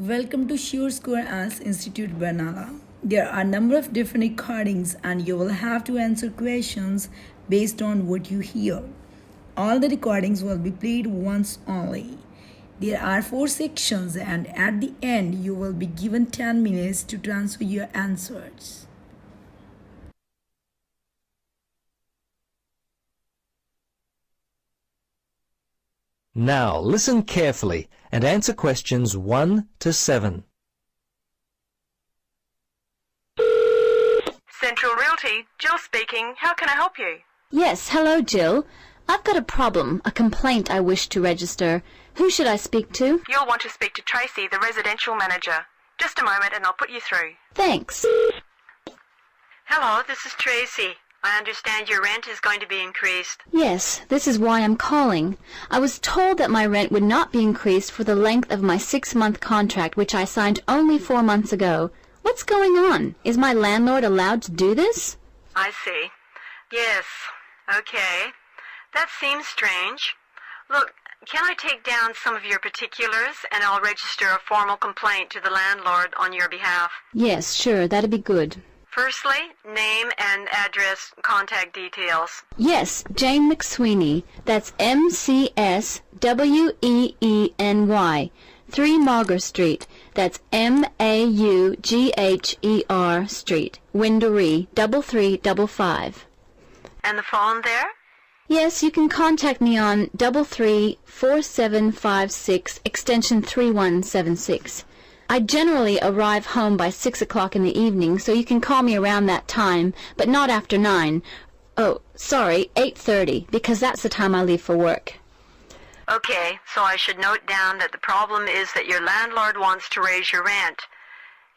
Welcome to SURESCORE as Institute Barnala. There are a number of different recordings and you will have to answer questions based on what you hear. All the recordings will be played once only. There are 4 sections and at the end you will be given 10 minutes to transfer your answers. Now listen carefully and answer questions 1 to 7. Central Realty, Jill speaking. How can I help you? Yes, hello, Jill. I've got a problem, a complaint I wish to register. Who should I speak to? You'll want to speak to Tracy, the residential manager. Just a moment and I'll put you through. Thanks. Hello, this is Tracy. I understand your rent is going to be increased. Yes, this is why I'm calling. I was told that my rent would not be increased for the length of my 6-month contract, which I signed only 4 months ago. What's going on? Is my landlord allowed to do this? I see. Yes. Okay. That seems strange. Look, can I take down some of your particulars and I'll register a formal complaint to the landlord on your behalf? Yes, sure, that'd be good. Firstly, name and address, contact details. Yes, Jane McSweeney. That's McSweeny. 3 Mauger Street. That's Maugher Street. Winderee, 3355. And the phone there? Yes, you can contact me on 334756 extension 3176. I generally arrive home by 6 o'clock in the evening, so you can call me around that time, but not after 9. Oh, sorry, 8:30, because that's the time I leave for work. Okay, so I should note down that the problem is that your landlord wants to raise your rent.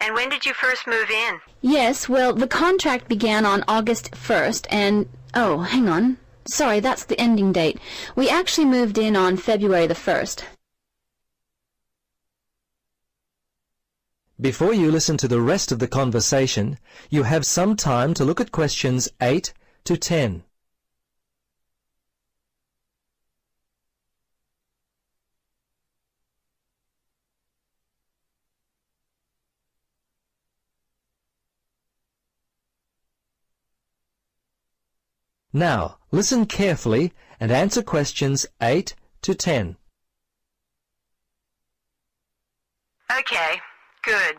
And when did you first move in? Yes, well, the contract began on August 1st, and... oh, hang on. Sorry, that's the ending date. We actually moved in on February the 1st. Before you listen to the rest of the conversation, you have some time to look at questions 8 to 10. Now, listen carefully and answer questions 8 to 10. Okay, good.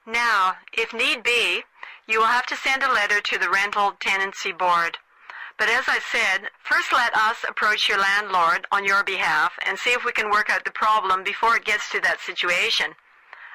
Now, if need be, you will have to send a letter to the Rental Tenancy Board. But as I said, first let us approach your landlord on your behalf and see if we can work out the problem before it gets to that situation.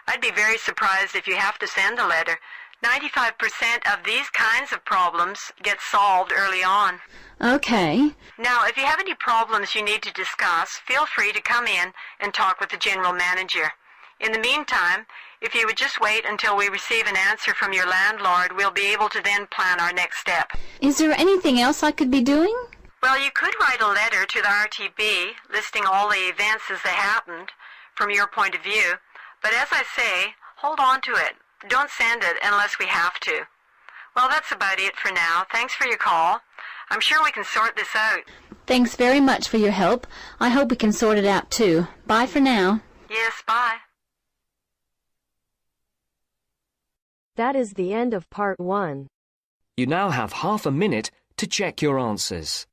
I'd be very surprised if you have to send a letter. 95% of these kinds of problems get solved early on. Okay. Now, if you have any problems you need to discuss, feel free to come in and talk with the general manager. In the meantime, if you would just wait until we receive an answer from your landlord, we'll be able to then plan our next step. Is there anything else I could be doing? Well, you could write a letter to the RTB listing all the events as they happened from your point of view. But as I say, hold on to it. Don't send it unless we have to. Well, that's about it for now. Thanks for your call. I'm sure we can sort this out. Thanks very much for your help. I hope we can sort it out too. Bye for now. Yes, bye. That is the end of part 1. You now have half a minute to check your answers.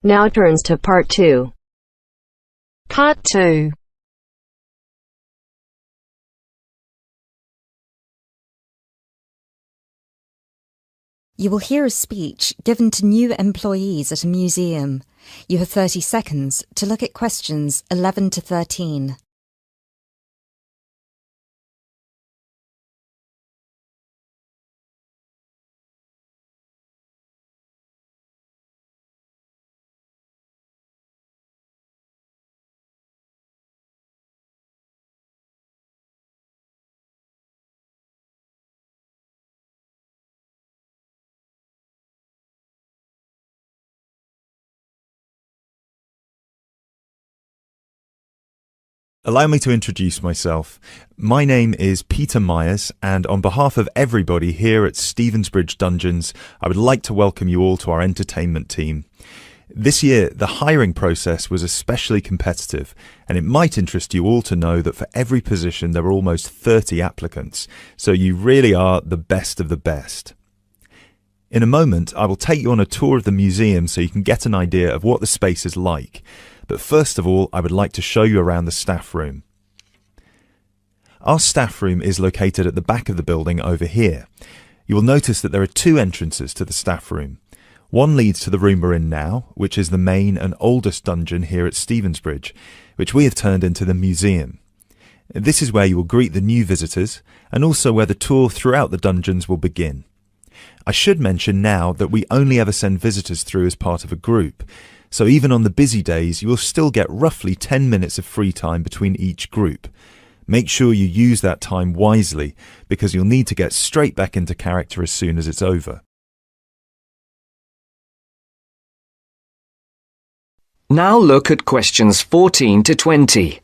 Now turns to part 2. Part 2. You will hear a speech given to new employees at a museum. You have 30 seconds to look at questions 11 to 13. Allow me to introduce myself. My name is Peter Myers, and on behalf of everybody here at Stevensbridge Dungeons, I would like to welcome you all to our entertainment team. This year, the hiring process was especially competitive, and it might interest you all to know that for every position there were almost 30 applicants, so you really are the best of the best. In a moment, I will take you on a tour of the museum so you can get an idea of what the space is like. But first of all, I would like to show you around the staff room. Our staff room is located at the back of the building over here. You will notice that there are two entrances to the staff room. One leads to the room we're in now, which is the main and oldest dungeon here at Stevensbridge, which we have turned into the museum. This is where you will greet the new visitors, and also where the tour throughout the dungeons will begin. I should mention now that we only ever send visitors through as part of a group, so even on the busy days you will still get roughly 10 minutes of free time between each group. Make sure you use that time wisely, because you'll need to get straight back into character as soon as it's over. Now look at questions 14 to 20.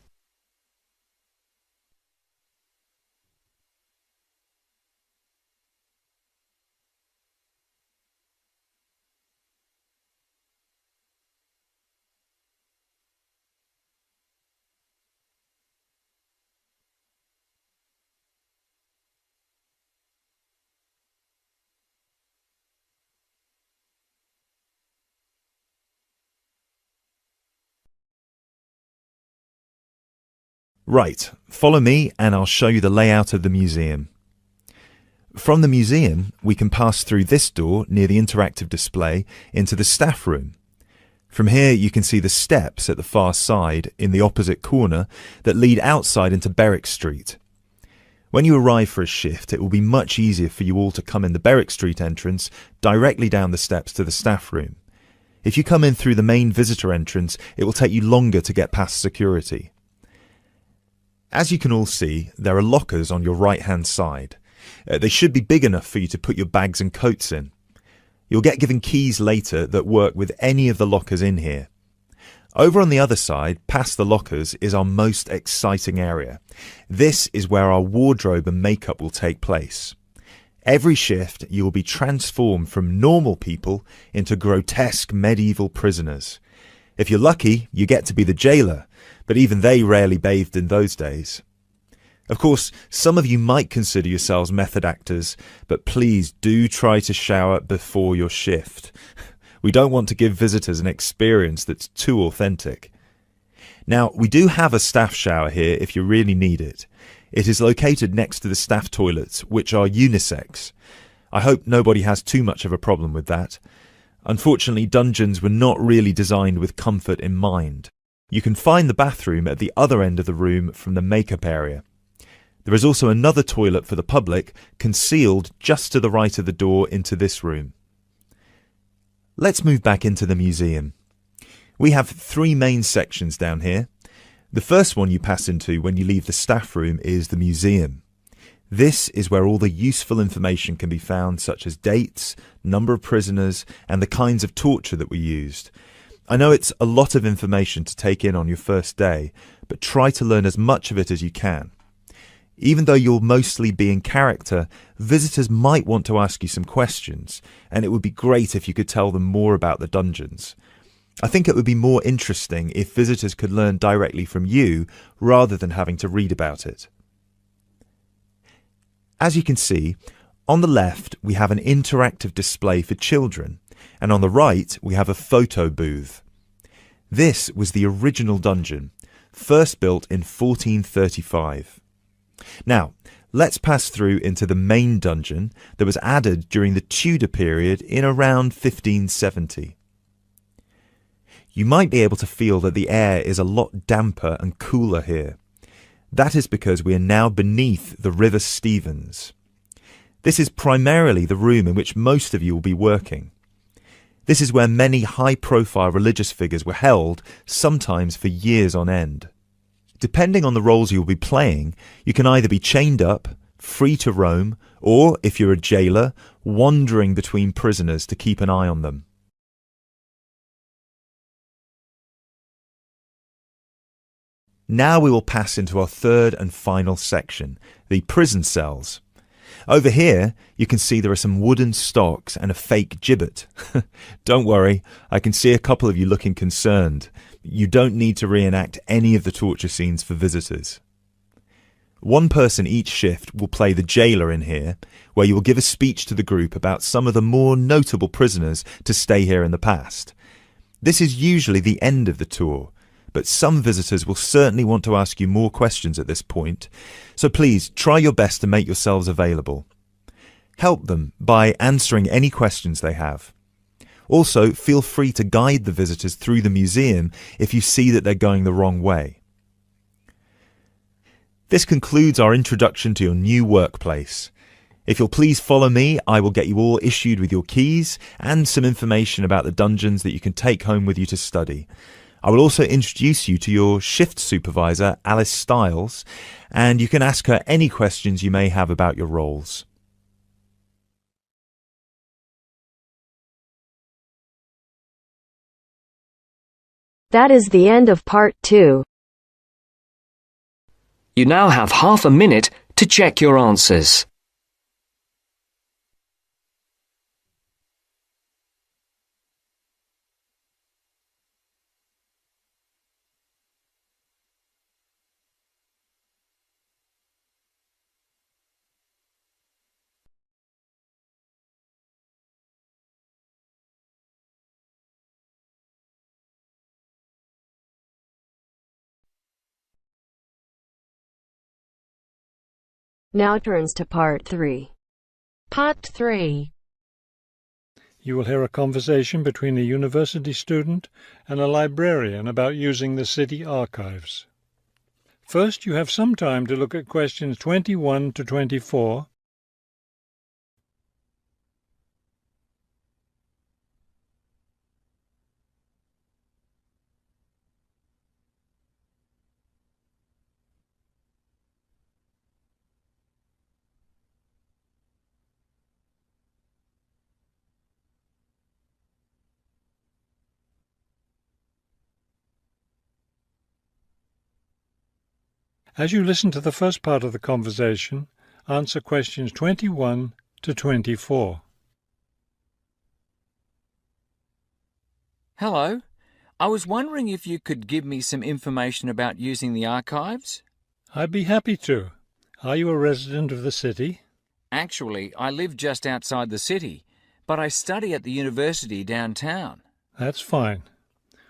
Right, follow me and I'll show you the layout of the museum. From the museum, we can pass through this door near the interactive display into the staff room. From here you can see the steps at the far side in the opposite corner that lead outside into Berwick Street. When you arrive for a shift, it will be much easier for you all to come in the Berwick Street entrance directly down the steps to the staff room. If you come in through the main visitor entrance, it will take you longer to get past security. As you can all see, there are lockers on your right-hand side. They should be big enough for you to put your bags and coats in. You'll get given keys later that work with any of the lockers in here. Over on the other side, past the lockers, is our most exciting area. This is where our wardrobe and makeup will take place. Every shift, you will be transformed from normal people into grotesque medieval prisoners. If you're lucky, you get to be the jailer, but even they rarely bathed in those days. Of course, some of you might consider yourselves method actors, but please do try to shower before your shift. We don't want to give visitors an experience that's too authentic. Now, we do have a staff shower here if you really need it. It is located next to the staff toilets, which are unisex. I hope nobody has too much of a problem with that. Unfortunately, dungeons were not really designed with comfort in mind. You can find the bathroom at the other end of the room from the makeup area. There is also another toilet for the public, concealed just to the right of the door into this room. Let's move back into the museum. We have three main sections down here. The first one you pass into when you leave the staff room is the museum. This is where all the useful information can be found, such as dates, number of prisoners, and the kinds of torture that were used. I know it's a lot of information to take in on your first day, but try to learn as much of it as you can. Even though you'll mostly be in character, visitors might want to ask you some questions, and it would be great if you could tell them more about the dungeons. I think it would be more interesting if visitors could learn directly from you rather than having to read about it. As you can see, on the left we have an interactive display for children, and on the right we have a photo booth. This was the original dungeon, first built in 1435. Now, let's pass through into the main dungeon that was added during the Tudor period in around 1570. You might be able to feel that the air is a lot damper and cooler here. That is because we are now beneath the River Stevens. This is primarily the room in which most of you will be working. This is where many high-profile religious figures were held, sometimes for years on end. Depending on the roles you'll be playing, you can either be chained up, free to roam, or, if you're a jailer, wandering between prisoners to keep an eye on them. Now we will pass into our third and final section, the prison cells. Over here, you can see there are some wooden stocks and a fake gibbet. Don't worry, I can see a couple of you looking concerned. You don't need to reenact any of the torture scenes for visitors. One person each shift will play the jailer in here, where you will give a speech to the group about some of the more notable prisoners to stay here in the past. This is usually the end of the tour, but some visitors will certainly want to ask you more questions at this point, so please try your best to make yourselves available. Help them by answering any questions they have. Also, feel free to guide the visitors through the museum if you see that they're going the wrong way. This concludes our introduction to your new workplace. If you'll please follow me, I will get you all issued with your keys and some information about the dungeons that you can take home with you to study. I will also introduce you to your shift supervisor, Alice Stiles, and you can ask her any questions you may have about your roles. That is the end of part 2. You now have half a minute to check your answers. Now turns to part 3. Part 3. You will hear a conversation between a university student and a librarian about using the city archives. First, you have some time to look at questions 21 to 24. As you listen to the first part of the conversation, answer questions 21 to 24. Hello. I was wondering if you could give me some information about using the archives? I'd be happy to. Are you a resident of the city? Actually, I live just outside the city, but I study at the university downtown. That's fine.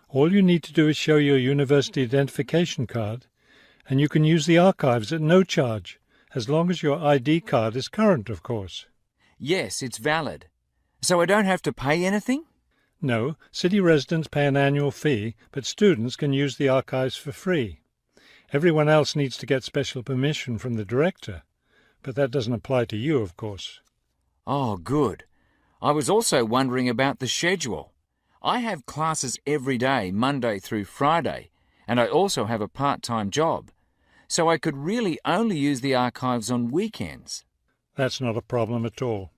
All you need to do is show your university identification card, and you can use the archives at no charge, as long as your ID card is current, of course. Yes, it's valid. So I don't have to pay anything? No, city residents pay an annual fee, but students can use the archives for free. Everyone else needs to get special permission from the director, but that doesn't apply to you, of course. Oh, good. I was also wondering about the schedule. I have classes every day, Monday through Friday, and I also have a part-time job. So I could really only use the archives on weekends. That's not a problem at all.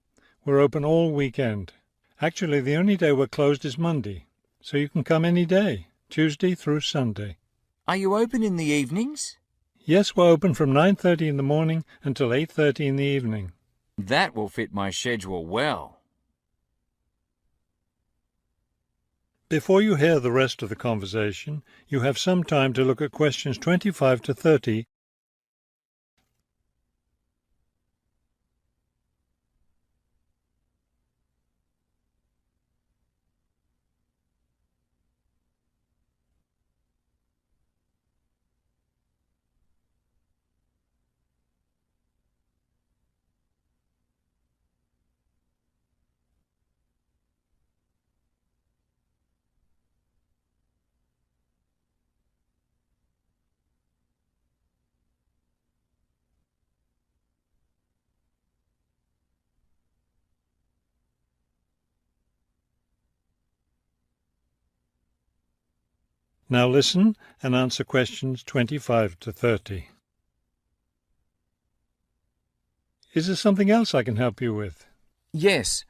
We're open all weekend. Actually, the only day we're closed is Monday, so you can come any day, Tuesday through Sunday. Are you open in the evenings? Yes, we're open from 9:30 in the morning until 8:30 in the evening. That will fit my schedule well. Before you hear the rest of the conversation, you have some time to look at questions 25 to 30. Now listen and answer questions 25 to 30. Is there something else I can help you with? Yes.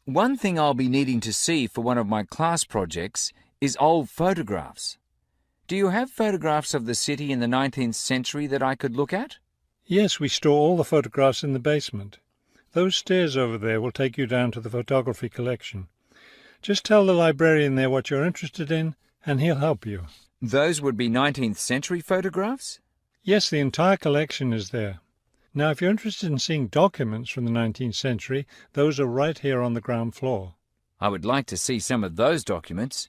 One thing I'll be needing to see for one of my class projects is old photographs. Do you have photographs of the city in the 19th century that I could look at? Yes, we store all the photographs in the basement. Those stairs over there will take you down to the photography collection. Just tell the librarian there what you're interested in, and he'll help you. Those would be 19th century photographs? Yes, the entire collection is there. Now, if you're interested in seeing documents from the 19th century, those are right here on the ground floor. I would like to see some of those documents.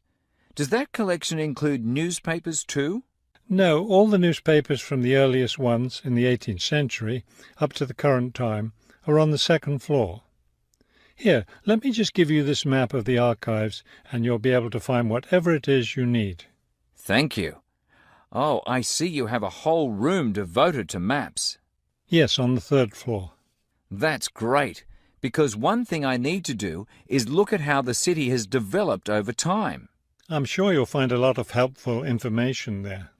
Does that collection include newspapers too? No, all the newspapers from the earliest ones in the 18th century up to the current time are on the second floor. Here, let me just give you this map of the archives and you'll be able to find whatever it is you need. Thank you. Oh, I see you have a whole room devoted to maps. Yes, on the third floor. That's great, because one thing I need to do is look at how the city has developed over time. I'm sure you'll find a lot of helpful information there.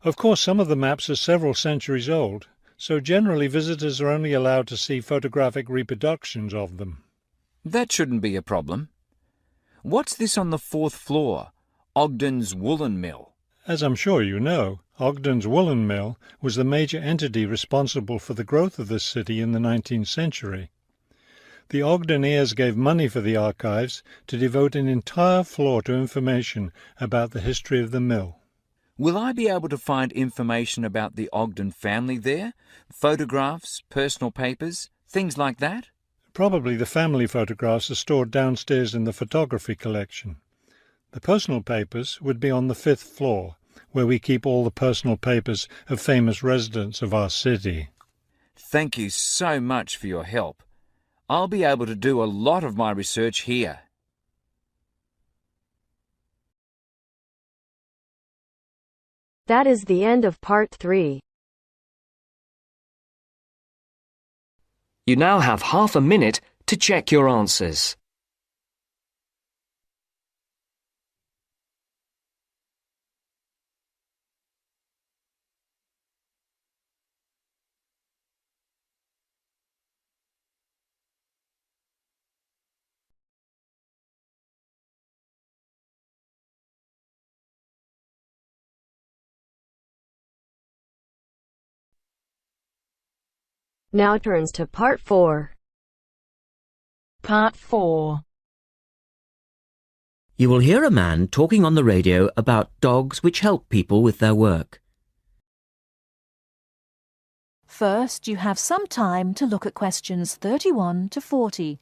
Of course, some of the maps are several centuries old, so generally visitors are only allowed to see photographic reproductions of them. That shouldn't be a problem. What's this on the fourth floor? Ogden's Woolen Mill. As I'm sure you know, Ogden's Woolen Mill was the major entity responsible for the growth of this city in the 19th century. The Ogden heirs gave money for the archives to devote an entire floor to information about the history of the mill. Will I be able to find information about the Ogden family there? Photographs, personal papers, things like that? Probably the family photographs are stored downstairs in the photography collection. The personal papers would be on the fifth floor, where we keep all the personal papers of famous residents of our city. Thank you so much for your help. I'll be able to do a lot of my research here. That is the end of part 3. You now have half a minute to check your answers. Now turns to part 4. Part 4. You will hear a man talking on the radio about dogs which help people with their work. First, you have some time to look at questions 31 to 40.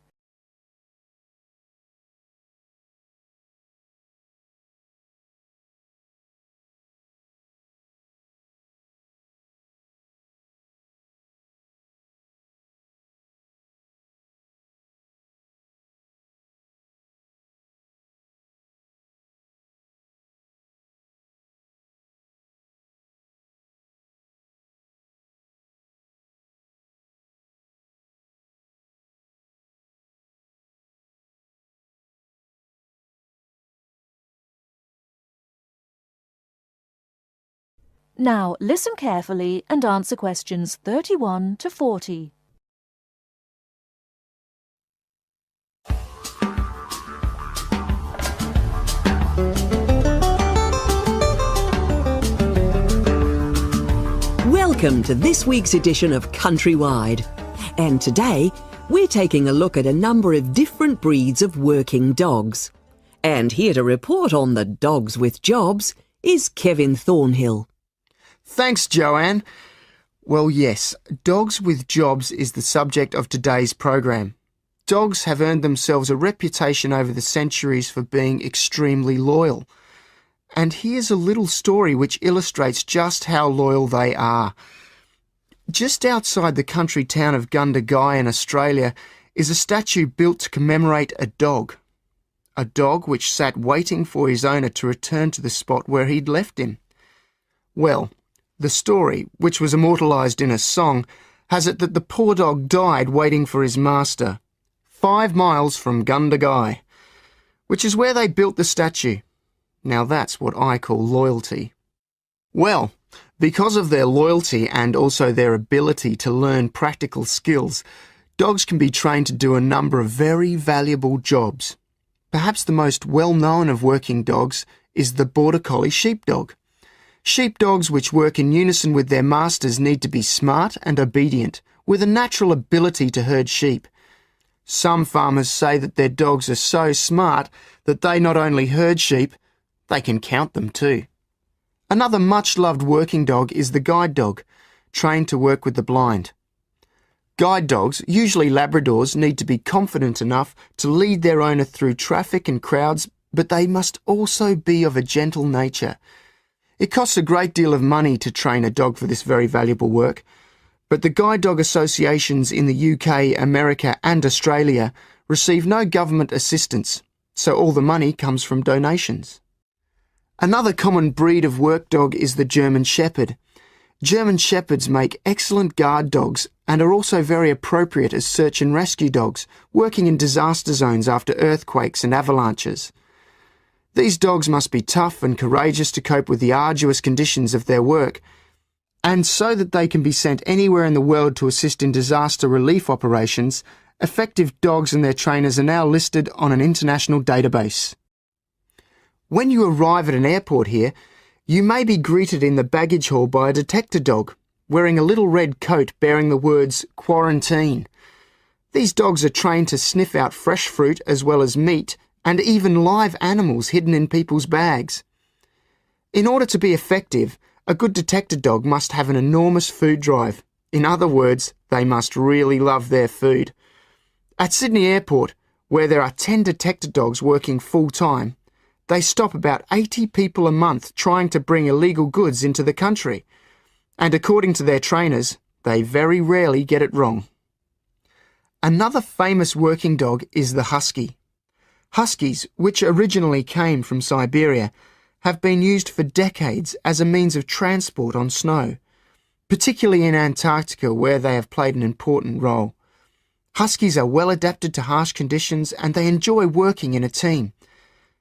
Now listen carefully and answer questions 31 to 40. Welcome to this week's edition of Countrywide. And today, we're taking a look at a number of different breeds of working dogs. And here to report on the dogs with jobs is Kevin Thornhill. Thanks, Joanne. Well, yes, dogs with jobs is the subject of today's program. Dogs have earned themselves a reputation over the centuries for being extremely loyal. And here's a little story which illustrates just how loyal they are. Just outside the country town of Gundagai in Australia is a statue built to commemorate a dog. A dog which sat waiting for his owner to return to the spot where he'd left him. Well, the story, which was immortalised in a song, has it that the poor dog died waiting for his master, 5 miles from Gundagai, which is where they built the statue. Now that's what I call loyalty. Well, because of their loyalty and also their ability to learn practical skills, dogs can be trained to do a number of very valuable jobs. Perhaps the most well-known of working dogs is the Border Collie sheepdog. Sheepdogs which work in unison with their masters need to be smart and obedient, with a natural ability to herd sheep. Some farmers say that their dogs are so smart that they not only herd sheep, they can count them too. Another much-loved working dog is the guide dog, trained to work with the blind. Guide dogs, usually Labradors, need to be confident enough to lead their owner through traffic and crowds, but they must also be of a gentle nature. It costs a great deal of money to train a dog for this very valuable work, but the guide dog associations in the UK, America and Australia receive no government assistance, so all the money comes from donations. Another common breed of work dog is the German Shepherd. German Shepherds make excellent guard dogs and are also very appropriate as search and rescue dogs, working in disaster zones after earthquakes and avalanches. These dogs must be tough and courageous to cope with the arduous conditions of their work, and so that they can be sent anywhere in the world to assist in disaster relief operations, effective dogs and their trainers are now listed on an international database. When you arrive at an airport here, you may be greeted in the baggage hall by a detector dog, wearing a little red coat bearing the words "Quarantine." These dogs are trained to sniff out fresh fruit as well as meat and even live animals hidden in people's bags. In order to be effective, a good detector dog must have an enormous food drive. In other words, they must really love their food. At Sydney Airport, where there are 10 detector dogs working full-time, they stop about 80 people a month trying to bring illegal goods into the country. And according to their trainers, they very rarely get it wrong. Another famous working dog is the husky. Huskies, which originally came from Siberia, have been used for decades as a means of transport on snow, particularly in Antarctica where they have played an important role. Huskies are well adapted to harsh conditions and they enjoy working in a team.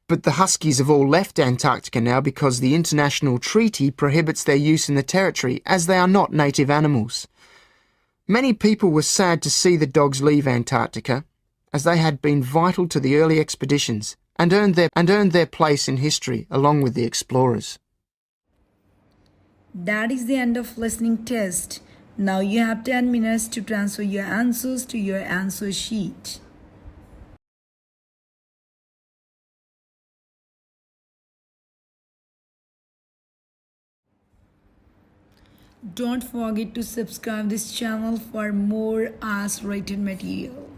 But the huskies have all left Antarctica now because the international treaty prohibits their use in the territory as they are not native animals. Many people were sad to see the dogs leave Antarctica, as they had been vital to the early expeditions and earned their place in history along with the explorers. That is the end of listening test. Now you have 10 minutes to transfer your answers to your answer sheet. Don't forget to subscribe this channel for more as written material.